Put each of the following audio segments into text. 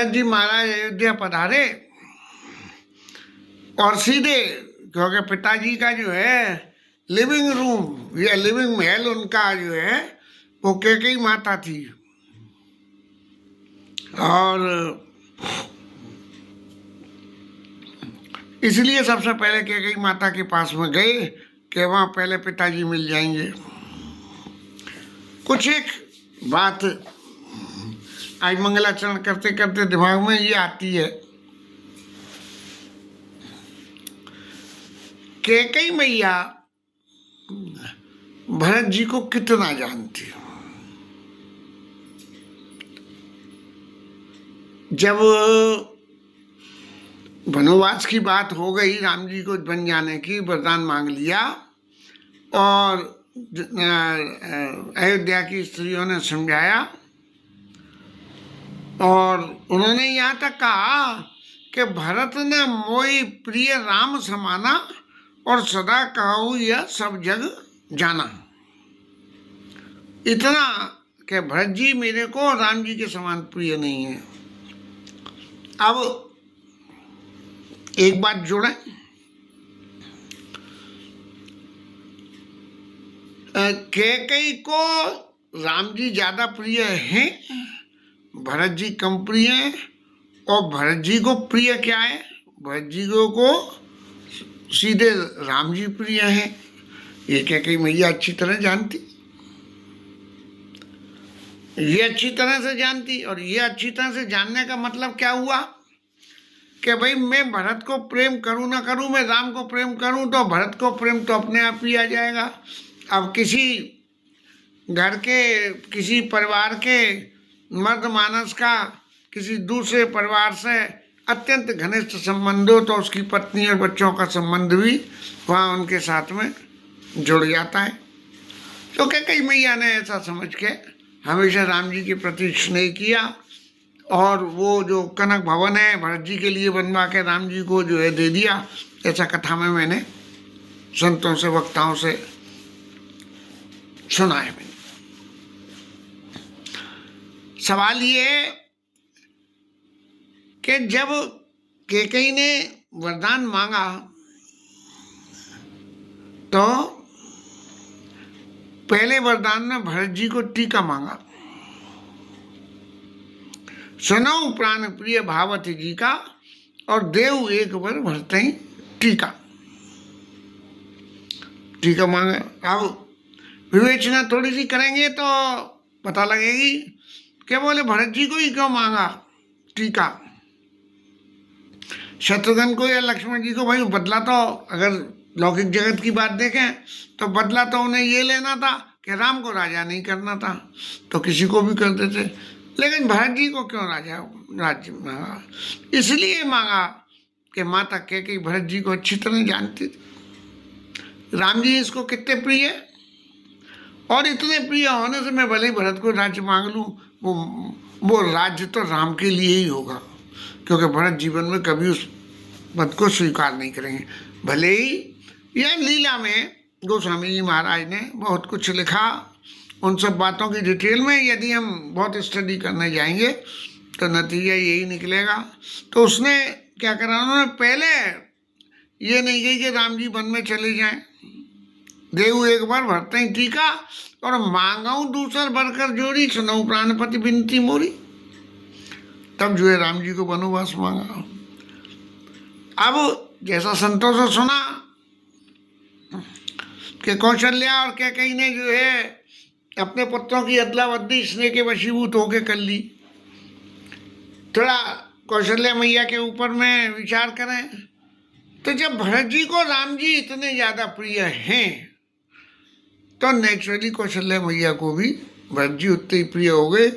भरत जी महाराज अयोध्या पधारे और सीधे, क्योंकि पिताजी का जो है लिविंग रूम या लिविंग महल उनका जो है वो कैकेयी माता थी। और इसलिए सबसे पहले कैकेयी माता के पास में गए कि वहाँ पहले पिताजी मिल जाएंगे। कुछ एक बात आज मंगलाचरण करते करते दिमाग में ये आती है, कैकेयी मैया भरत जी को कितना जानती। जब वनवास की बात हो गई, राम जी को बन जाने की, वरदान मांग लिया और अयोध्या की स्त्रियों ने समझाया और उन्होंने यहाँ तक कहा कि भरत ने मोई प्रिय राम समाना और सदा कहूँ यह सब जग जाना। इतना कि भरत जी मेरे को राम जी के समान प्रिय नहीं है। अब एक बात जोड़ें, कैकेयी को राम जी ज्यादा प्रिय हैं, भरत जी कम प्रिय हैं। और भरत जी को प्रिय क्या है? भरत जी को सीधे राम जी प्रिय हैं। ये कैकेयी मैया अच्छी तरह जानती, ये अच्छी तरह से जानती। और ये अच्छी तरह से जानने का मतलब क्या हुआ कि भाई मैं भरत को प्रेम करूं ना करूं, मैं राम को प्रेम करूं तो भरत को प्रेम तो अपने आप ही आ जाएगा। अब किसी घर के, किसी परिवार के मर्द मानस का किसी दूसरे परिवार से अत्यंत घनिष्ठ संबंध हो तो उसकी पत्नी और बच्चों का संबंध भी वहाँ उनके साथ में जुड़ जाता है। तो कैकेयी मैया ने ऐसा समझ के हमेशा राम जी के प्रति स्नेह किया और वो जो कनक भवन है भरत जी के लिए बनवा के राम जी को जो है दे दिया। ऐसा कथा में मैंने संतों से, वक्ताओं से सुना है। मैंने सवाल ये कि जब कैकेयी ने वरदान मांगा तो पहले वरदान में भरत जी को टीका मांगा, सुनऊ प्राण प्रिय भावती जी का, और देव एक बार भरते ही टीका। टीका मांगा। अब विवेचना थोड़ी सी करेंगे तो पता लगेगी कि बोले भरत जी को ही क्यों मांगा टीका, शत्रुघ्न को या लक्ष्मण जी को? भाई बदला तो, अगर लौकिक जगत की बात देखें तो बदला तो उन्हें ये लेना था कि राम को राजा नहीं करना था, तो किसी को भी कर देते। लेकिन भरत जी को क्यों राजा राज्य मांगा? इसलिए मांगा कि माता कैकेयी भरत जी को अच्छी तरह जानती थी। राम जी इसको कितने प्रिय, और इतने प्रिय होने से मैं भले ही भरत को राज्य मांग लूँ, वो राज्य तो राम के लिए ही होगा, क्योंकि भरत जीवन में कभी उस पद को स्वीकार नहीं करेंगे। भले ही यह लीला में गोस्वामी जी महाराज ने बहुत कुछ लिखा, उन सब बातों की डिटेल में यदि हम बहुत स्टडी करने जाएंगे तो नतीजा यही निकलेगा। तो उसने क्या करा, उन्होंने पहले ये नहीं कही कि राम जी वन में चले जाएं, देव एक बार भरते ही टीका, और मांगाऊं दूसर भरकर जोड़ी, सुनऊ प्राणपति बिनती मोरी। तब जो है राम जी को वनवास मांगा। अब जैसा संतों से सुना कि कौशल्या और कैकेयी ने जो है अपने पुत्रों की अदला बदली स्नेह के वशीभूत होकर कर ली। थोड़ा कौशल्या मैया के ऊपर में विचार करें तो जब भरत जी को राम जी इतने ज्यादा प्रिय हैं तो नेचुरली कौशल्या मैया को भी भरत जी उतने ही प्रिय हो गए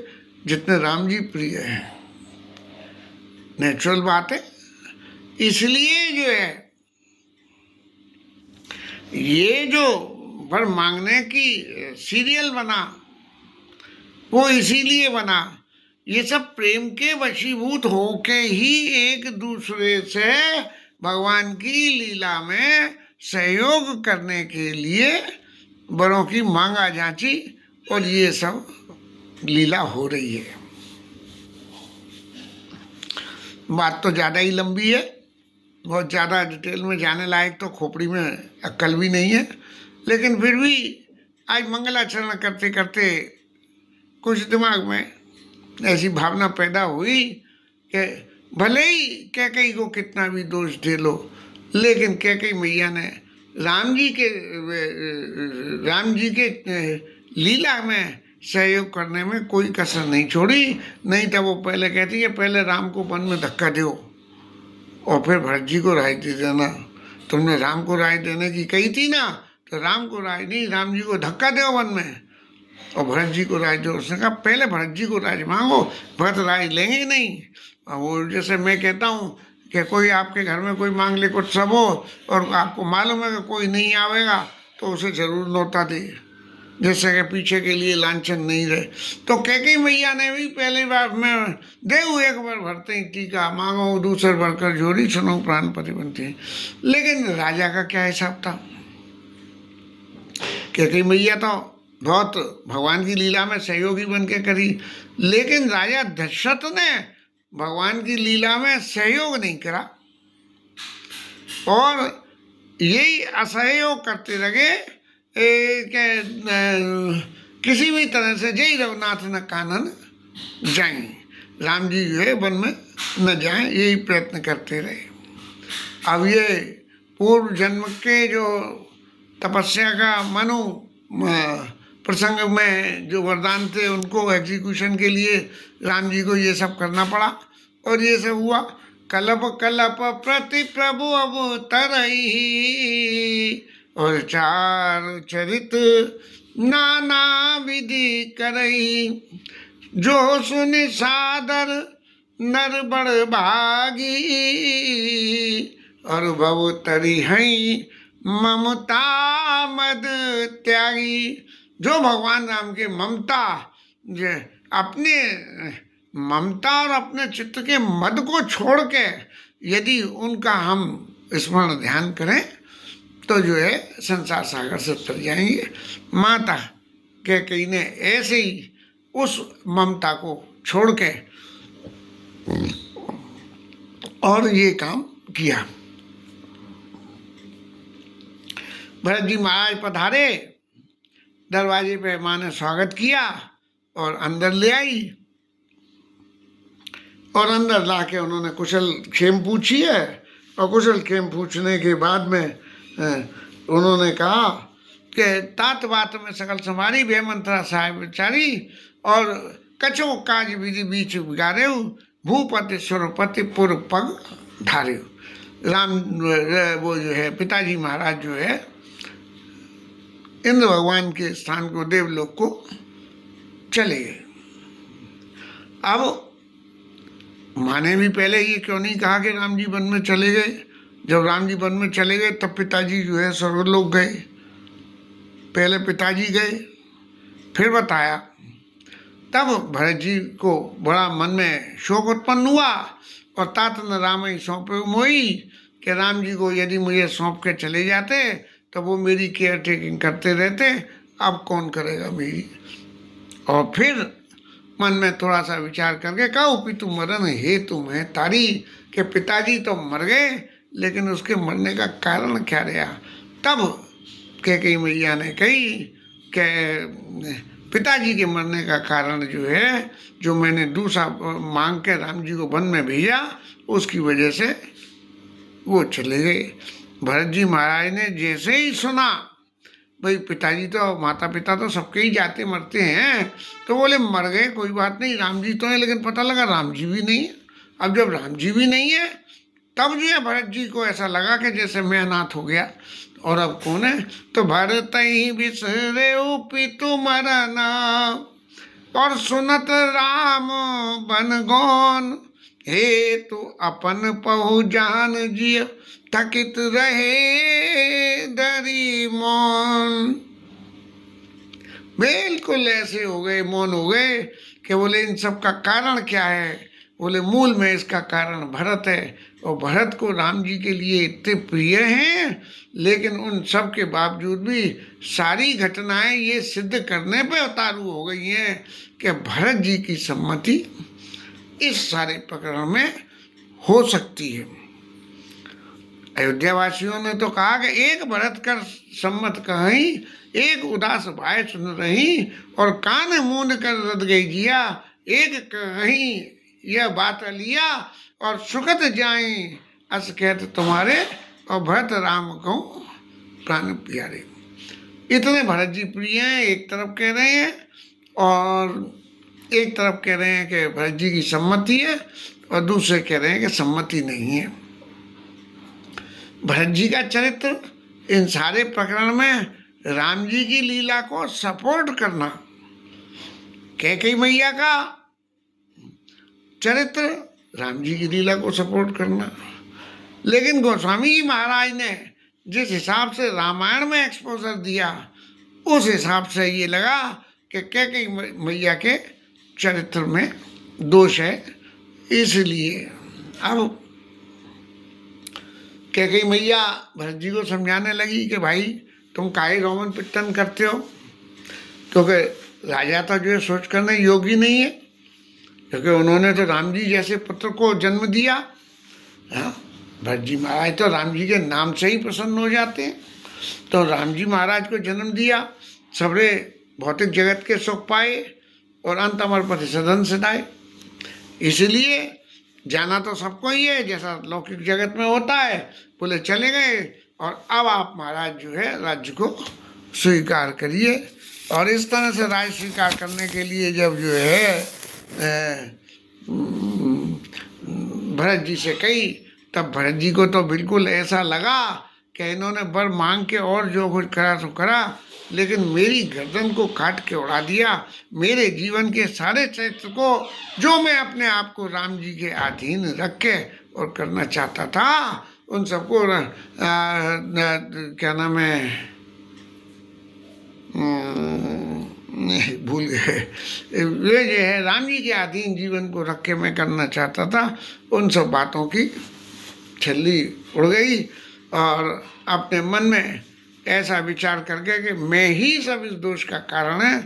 जितने राम जी प्रिय हैं। नेचुरल बात है। इसलिए जो है ये जो वर मांगने की सीरियल बना वो इसीलिए बना, ये सब प्रेम के वशीभूत होके ही एक दूसरे से भगवान की लीला में सहयोग करने के लिए बड़ों की मांगा जांची, और ये सब लीला हो रही है। बात तो ज़्यादा ही लंबी है, बहुत ज़्यादा डिटेल में जाने लायक तो खोपड़ी में अक्ल भी नहीं है, लेकिन फिर भी आज मंगलाचरण करते करते कुछ दिमाग में ऐसी भावना पैदा हुई कि भले ही कैकेयी को कितना भी दोष दे लो, लेकिन कैकेयी मैया ने राम जी के लीला में सहयोग करने में कोई कसर नहीं छोड़ी। नहीं तो वो पहले कहती है पहले राम को वन में धक्का दो और फिर भरत जी को राय दे देना। तुमने राम को राय देने की कही थी ना, तो राम को राय नहीं, राम जी को धक्का दो वन में और भरत जी को राय दो। उसने कहा पहले भरत जी को राय मांगो, भरत राय लेंगे ही नहीं। और वो जैसे मैं कहता हूँ कि कोई आपके घर में कोई मांग ले कुछ सब हो और आपको मालूम है कि कोई नहीं आवेगा तो उसे जरूर नौता दे, जैसे कि पीछे के लिए लांछन नहीं रहे। तो कैकेयी मैया ने भी पहली बार में देव एक बार भरते ही टीका मांगो दूसर भरकर जोड़ी सुनो प्राण पति बनते हैं। लेकिन राजा का क्या हिसाब था? कैकेयी मैया तो बहुत भगवान की लीला में सहयोगी बन के करी, लेकिन राजा दशरथ ने भगवान की लीला में सहयोग नहीं करा और यही असहयोग करते लगे किसी भी तरह से जय रघुनाथ न कानन जाएं, राम जी जो है वन में न जाएं, यही प्रयत्न करते रहे। अब ये पूर्व जन्म के जो तपस्या का मनु प्रसंग में जो वरदान थे उनको एग्जीक्यूशन के लिए राम जी को ये सब करना पड़ा और ये सब हुआ। कलप कलप प्रति प्रभु अवतरई और चार चरित नाना विधि करई, जो सुनि सादर नर बड़ भागी और भव तरी हई ममता मद त्यागी। जो भगवान राम के ममता अपने ममता और अपने चित्त के मद को छोड़ के यदि उनका हम स्मरण ध्यान करें तो जो है संसार सागर से तर जाएंगे। माता कैकेयी ने ऐसे ही उस ममता को छोड़ के और ये काम किया। भरत जी महाराज पधारे, दरवाजे पे माँ ने स्वागत किया और अंदर ले आई और अंदर लाके उन्होंने कुशल क्षेम पूछी है और कुशल क्षेम पूछने के बाद में उन्होंने कहा कि तात बात में सकल संवारी वे मंत्रा साहेब बेचारी और कछो काज विधि बीच बिगारे भूपति सुरपति पूर्व पग धारे। राम वो जो है पिताजी महाराज जो है इंद्र भगवान के स्थान को देवलोक को चले गए। अब माँ ने भी पहले ये क्यों नहीं कहा कि राम जी वन में चले गए? जब राम जी वन में चले गए तब पिताजी जो है स्वर्गलोक गए। पहले पिताजी गए फिर बताया। तब भरत जी को बड़ा मन में शोक उत्पन्न हुआ और तात न राम ही सौंपे मोई कि राम जी को यदि मुझे सौंप के चले जाते तो वो मेरी केयर टेकिंग करते रहते, अब कौन करेगा मेरी। और फिर मन में थोड़ा सा विचार करके कहा पितु मरण हे तुम है तारी के पिताजी तो मर गए लेकिन उसके मरने का कारण क्या रहा। तब कैकेयी मैया ने कही कि पिताजी के मरने का कारण जो है, जो मैंने दूसरा मांग के राम जी को वन में भेजा उसकी वजह से वो चले गए। भरत जी महाराज ने जैसे ही सुना भाई पिताजी तो माता पिता तो सबके ही जाते मरते हैं, तो बोले मर गए कोई बात नहीं, राम जी तो है, लेकिन पता लगा राम जी भी नहीं है। अब जब राम जी भी नहीं है तब जो है भरत जी को ऐसा लगा कि जैसे मैं अनाथ हो गया और अब कौन है। तो भरत ही बिसरे पितु मरना और सुनत राम बन गौन, हे तू अपन पहु जान जिय थकित रहे डरी मौन। बिल्कुल ऐसे हो गए, मौन हो गए कि बोले इन सब का कारण क्या है। बोले मूल में इसका कारण भरत है और भरत को राम जी के लिए इतने प्रिय हैं, लेकिन उन सब के बावजूद भी सारी घटनाएं ये सिद्ध करने पे उतारू हो गई हैं कि भरत जी की सम्मति इस सारे प्रकरण में हो सकती है। अयोध्या वासियों ने तो कहा कि एक भरत कर सम्मत कहीं, एक उदास भाई सुन रही, और कान मूंद कर रद गई जिया, एक कहीं यह बात लिया, और सुखत जाए अस कहत तुम्हारे, और भरत राम को प्राण प्यारे। इतने भरत जी प्रिय हैं, एक तरफ कह रहे हैं, और एक तरफ कह रहे हैं कि भरत जी की सम्मति है, और दूसरे कह रहे हैं कि सम्मति नहीं है। भरत जी का चरित्र इन सारे प्रकरण में राम जी की लीला को सपोर्ट करना, कैकेयी मैया का चरित्र राम जी की लीला को सपोर्ट करना। लेकिन गोस्वामी जी महाराज ने जिस हिसाब से रामायण में एक्सपोजर दिया, उस हिसाब से ये लगा कि कैकेयी मैया के चरित्र में दोष है। इसलिए अब कैकेयी मैया भरत जी को समझाने लगी कि भाई तुम काहे रोमन पिट्टन करते हो, क्योंकि राजा तो जो है सोच करने योग्य नहीं है, क्योंकि उन्होंने तो राम जी जैसे पुत्र को जन्म दिया। हाँ, भरत जी महाराज तो राम जी के नाम से ही प्रसन्न हो जाते हैं। तो राम जी महाराज को जन्म दिया, सबरे भौतिक जगत के सुख पाए, और अंत अमर पति सदन सदाए। इसलिए जाना तो सबको ही है, जैसा लौकिक जगत में होता है। बोले चले गए, और अब आप महाराज जो है राज्य को स्वीकार करिए। और इस तरह से राज्य स्वीकार करने के लिए जब जो है भरत जी से कही, तब भरत जी को तो बिल्कुल ऐसा लगा कि इन्होंने बर मांग के और जो कुछ करा तो करा, लेकिन मेरी गर्दन को काट के उड़ा दिया। मेरे जीवन के सारे चरित्र को, जो मैं अपने आप को राम जी के अधीन रख के और करना चाहता था, उन सबको क्या नाम है, भूल गए, वे जो है राम जी के अधीन जीवन को रख के मैं करना चाहता था, उन सब बातों की छल्ली उड़ गई। और अपने मन में ऐसा विचार करके कि मैं ही सब इस दोष का कारण है,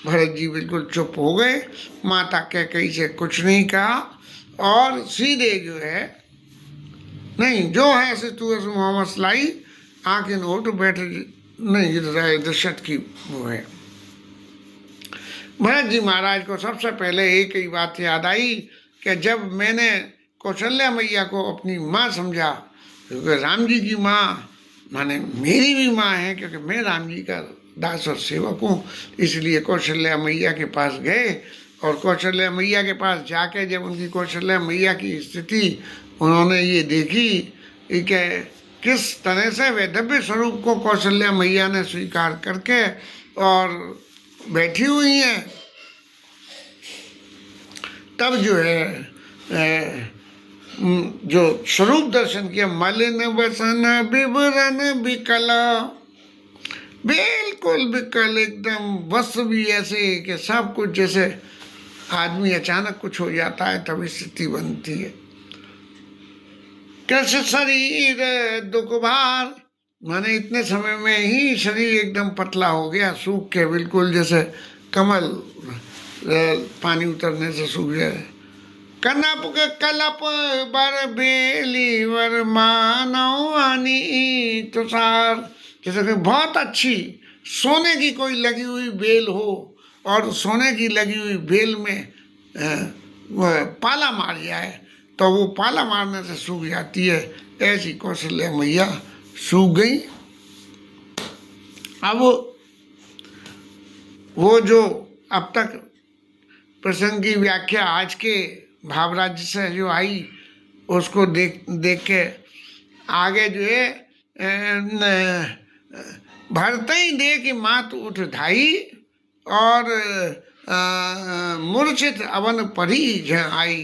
भरत जी बिल्कुल चुप हो गए। माता कैकेयी से कुछ नहीं कहा, और सीधे जो है नहीं, जो है ऐसे तू ऐसे मोहम्मद सलाई आँखें नोट बैठ नहीं रहे दशरथ की वो है। भरत जी महाराज को सबसे पहले एक ही बात याद आई कि जब मैंने कौशल्या मैया को अपनी माँ समझा, क्योंकि राम जी की माँ माने मेरी भी माँ है, क्योंकि मैं राम जी का दास और सेवक हूँ। इसलिए कौशल्या मैया के पास गए, और कौशल्या मैया के पास जाके जब उनकी कौशल्या मैया की स्थिति उन्होंने ये देखी कि किस तरह से वैधव्य स्वरूप को कौशल्या मैया ने स्वीकार करके और बैठी हुई हैं, तब जो है जो स्वरूप दर्शन किया, मलिन वसन विवरण विकल, बिल्कुल विकल, एकदम वस्त्र भी ऐसे कि सब कुछ जैसे आदमी अचानक कुछ हो जाता है तब स्थिति बनती है। कृष शरीर दुख भार, माने इतने समय में ही शरीर एकदम पतला हो गया, सूख के बिल्कुल जैसे कमल पानी उतरने से सूख जाए। कनप कलप बर बेली वर मानवानी तुषार, जैसे कि बहुत अच्छी सोने की कोई लगी हुई बेल हो, और सोने की लगी हुई बेल में पाला मार जाए तो वो पाला मारने से सूख जाती है, ऐसी कौशल्या मैया सूख गई। अब वो जो अब तक प्रसंग की व्याख्या आज के भावराज्य से जो आई, उसको देख के आगे जो है भरते ही दे कि मात उठ धाई, और मूर्छित अवन परी आई।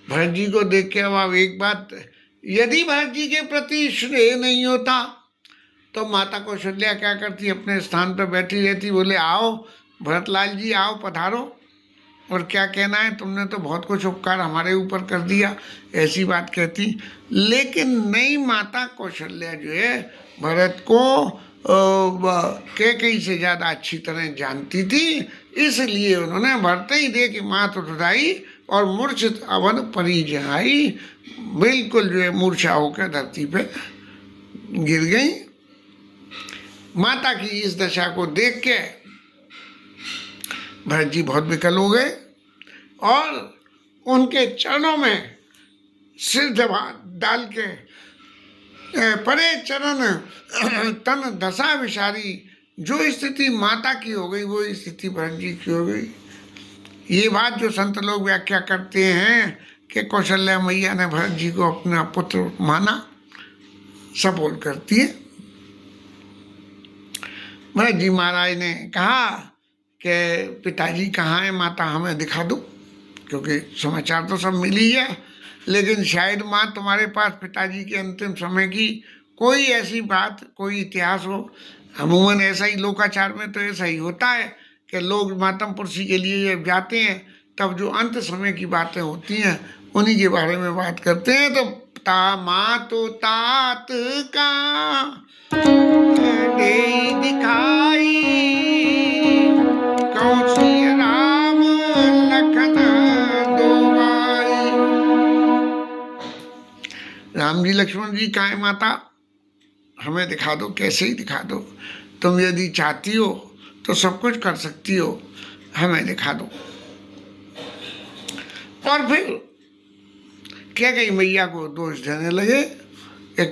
भरत जी को देख के अब एक बात, यदि भरत जी के प्रति स्नेह नहीं होता तो माता कौशल्या क्या करती, अपने स्थान पर बैठी रहती, बोले आओ भरतलाल जी आओ पधारो, और क्या कहना है, तुमने तो बहुत कुछ उपकार हमारे ऊपर कर दिया, ऐसी बात कहती। लेकिन नई माता कौशल्या जो है भरत को कैकेयी से ज़्यादा अच्छी तरह जानती थी, इसलिए उन्होंने भरते ही दे कि मात उठाई और मूर्छित अवन परी जाई, बिल्कुल जो है मूर्छा होकर धरती पे गिर गई। माता की इस दशा को देख के भरत जी बहुत विकल हो गए और उनके चरणों में सिर दबा डाल के परे चरण तन दशा विशारी, जो स्थिति माता की हो गई वो स्थिति भरत जी की हो गई। ये बात जो संत लोग व्याख्या करते हैं कि कौशल्या मैया ने भरत जी को अपना पुत्र माना, सपोर्ट करती है। भरत जी महाराज ने कहा कि पिताजी कहाँ हैं, माता हमें दिखा दो, क्योंकि समाचार तो सब मिल ही है, लेकिन शायद माँ तुम्हारे पास पिताजी के अंतिम समय की कोई ऐसी बात, कोई इतिहास हो। अमूमन ऐसा ही लोकाचार में तो ऐसा ही होता है कि लोग मातम पुरुषी के लिए जब जाते हैं तब जो अंत समय की बातें होती हैं उन्हीं के बारे में बात करते हैं। तो ता माँ तो तात का दे दिखाई, कौशी राम लखन दो भाई। राम जी लक्ष्मण जी कहाँ है माता, हमें दिखा दो, कैसे ही दिखा दो, तुम यदि चाहती हो तो सब कुछ कर सकती हो, हमें दिखा दो। और फिर कैकेयी मैया को दोष देने लगे कि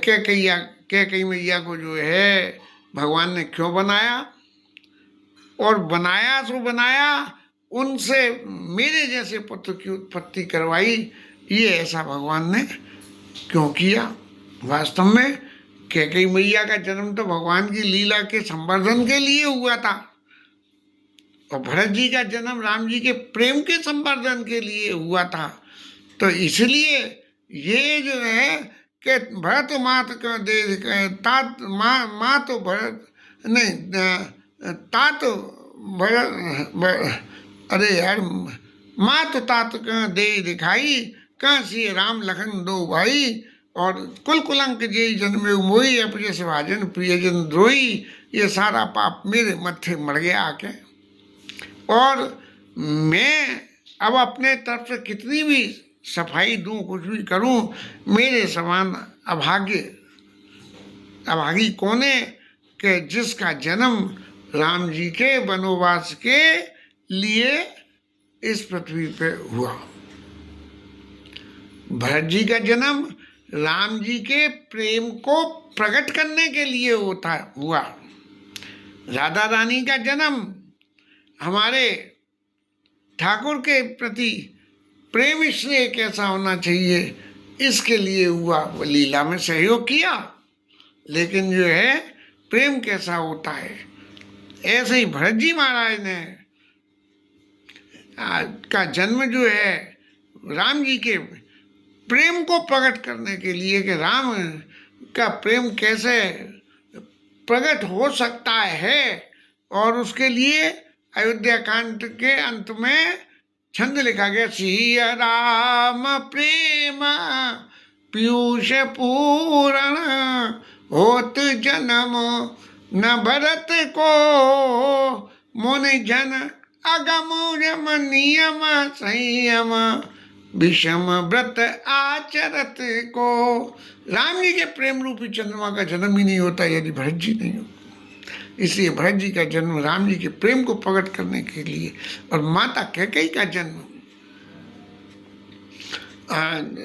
कैकेयी मैया को जो है भगवान ने क्यों बनाया, और बनाया सो बनाया, उनसे मेरे जैसे पुत्र की उत्पत्ति करवाई, ये ऐसा भगवान ने क्यों किया। वास्तव में कैकेयी मैया का जन्म तो भगवान की लीला के संवर्धन के लिए हुआ था, और भरत जी का जन्म राम जी के प्रेम के संवर्धन के लिए हुआ था। तो इसलिए ये जो है कि भरत मात का दे तात माँ तो भरत नहीं, तात भरत, अरे यार, माँ तो तात का दे दिखाई, कहाँ से राम लखन दो भाई, और कुल कुलंक जे जन्मे मोई, अपने सिवाजन प्रियजन द्रोही, ये सारा पाप मेरे मत्थे मर गया आके। और मैं अब अपने तरफ से कितनी भी सफाई दूं, कुछ भी करूं, मेरे समान अभागी कौन है कि जिसका जन्म राम जी के वनवास के लिए इस पृथ्वी पे हुआ। भरत जी का जन्म राम जी के प्रेम को प्रकट करने के लिए हुआ। राधा रानी का जन्म हमारे ठाकुर के प्रति प्रेम स्नेह कैसा होना चाहिए इसके लिए हुआ। वो लीला में सहयोग किया, लेकिन जो है प्रेम कैसा होता है, ऐसे ही भरत जी महाराज ने का जन्म जो है राम जी के प्रेम को प्रकट करने के लिए कि राम का प्रेम कैसे प्रकट हो सकता है, और उसके लिए अयोध्या कांड के अंत में छंद लिखा गया, सिया राम प्रेम पीयूष पूरण, होत जन्म न भरत को, मुनि जन अगम यम नियम संयम, विषम व्रत आचरत को। राम जी के प्रेम रूपी चंद्रमा का जन्म ही नहीं होता यदि भरत जी नहीं हो। इसलिए भरत जी का जन्म राम जी के प्रेम को प्रकट करने के लिए, और माता कैकेयी का जन्म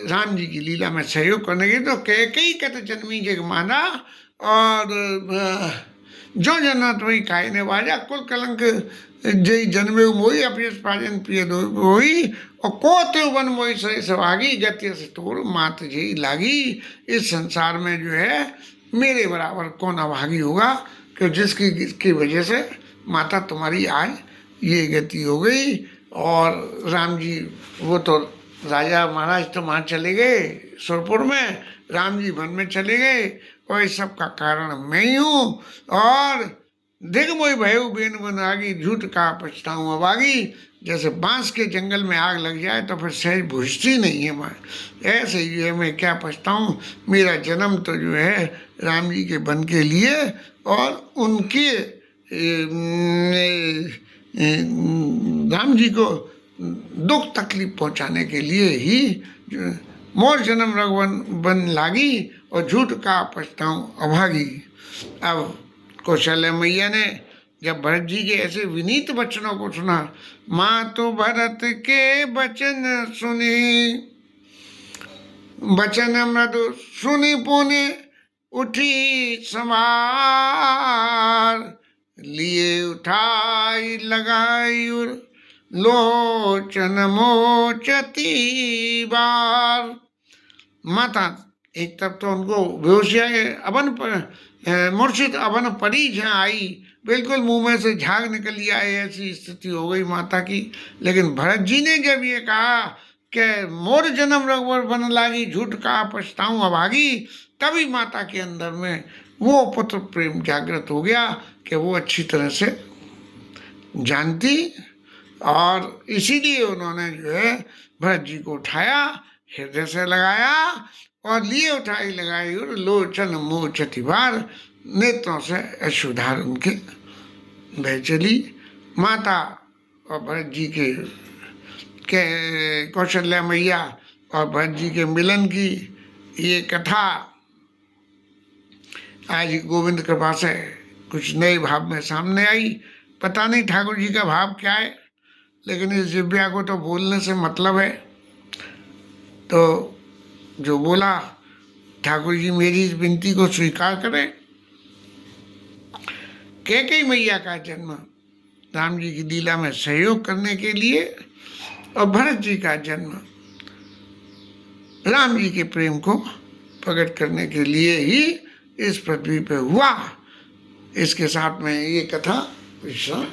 राम जी की लीला में सहयोग करने के लिए। तो कैकेयी कत जन्मी जग माना, और जो जन्नत वही खाए ने वाजा, कुल कलंक जय जन्मे मोई, अपयस पाजन प्रिय होई, और को ते वन मोई सही सवागी, गति से तोड़ मात जी लागी। इस संसार में जो है मेरे बराबर कौन अभागी होगा कि जिसकी वजह से माता तुम्हारी आज ये गति हो गई। और राम जी वो तो राजा महाराज तो वहाँ चले गए सुरपुर में, राम जी वन में चले गए, और इस सब का कारण मैं ही हूँ। और दिग मोई भयु बेन बन आगी, झूठ का पछताऊँ अबागी। जैसे बांस के जंगल में आग लग जाए तो फिर सहज बुझती नहीं है मैं, ऐसे ही है मैं क्या पछताऊँ। मेरा जन्म तो जो है राम जी के बन के लिए, और उनके राम जी को दुख तकलीफ पहुंचाने के लिए ही मोर जन्म रघुवन बन लागी और झूठ का पछताऊं अभागी। अब कौशल्या मैया ने जब भरत जी के ऐसे विनीत वचनों को सुना, माँ तो भरत के वचन सुनी, वचन मृदु सुनी पुनि उठी समार, लिए उठाई लगाई लोचन मोचती बार। माता एक तरफ तो उनको बेहोशिया अवन मूर्छित अवन पड़ी जहाँ आई, बिल्कुल मुंह में से झाग निकल आए, ऐसी स्थिति हो गई माता की। लेकिन भरत जी ने जब ये कहा कि मोर जन्म रघुवर बन लागी, झूठ का पछताऊं अभागी, तभी माता के अंदर में वो पुत्र प्रेम जागृत हो गया कि वो अच्छी तरह से जानती, और इसीलिए उन्होंने जो है भरत जी को उठाया, हृदय से लगाया और लिए उठाई लगाई और लोचन मोचती बार, नेत्रों से अश्रुधार उनके बह चली। माता और भरत जी के कौशल्या मैया और भरत जी के मिलन की ये कथा आज गोविंद कृपा से कुछ नए भाव में सामने आई। पता नहीं ठाकुर जी का भाव क्या है, लेकिन इस दिव्या को तो बोलने से मतलब है। तो जो बोला, ठाकुर जी मेरी इस विनती को स्वीकार करें। कैकेयी मैया का जन्म राम जी की लीला में सहयोग करने के लिए और भरत जी का जन्म राम जी के प्रेम को प्रकट करने के लिए ही इस पृथ्वी पे हुआ। इसके साथ में ये कथा विश्राम।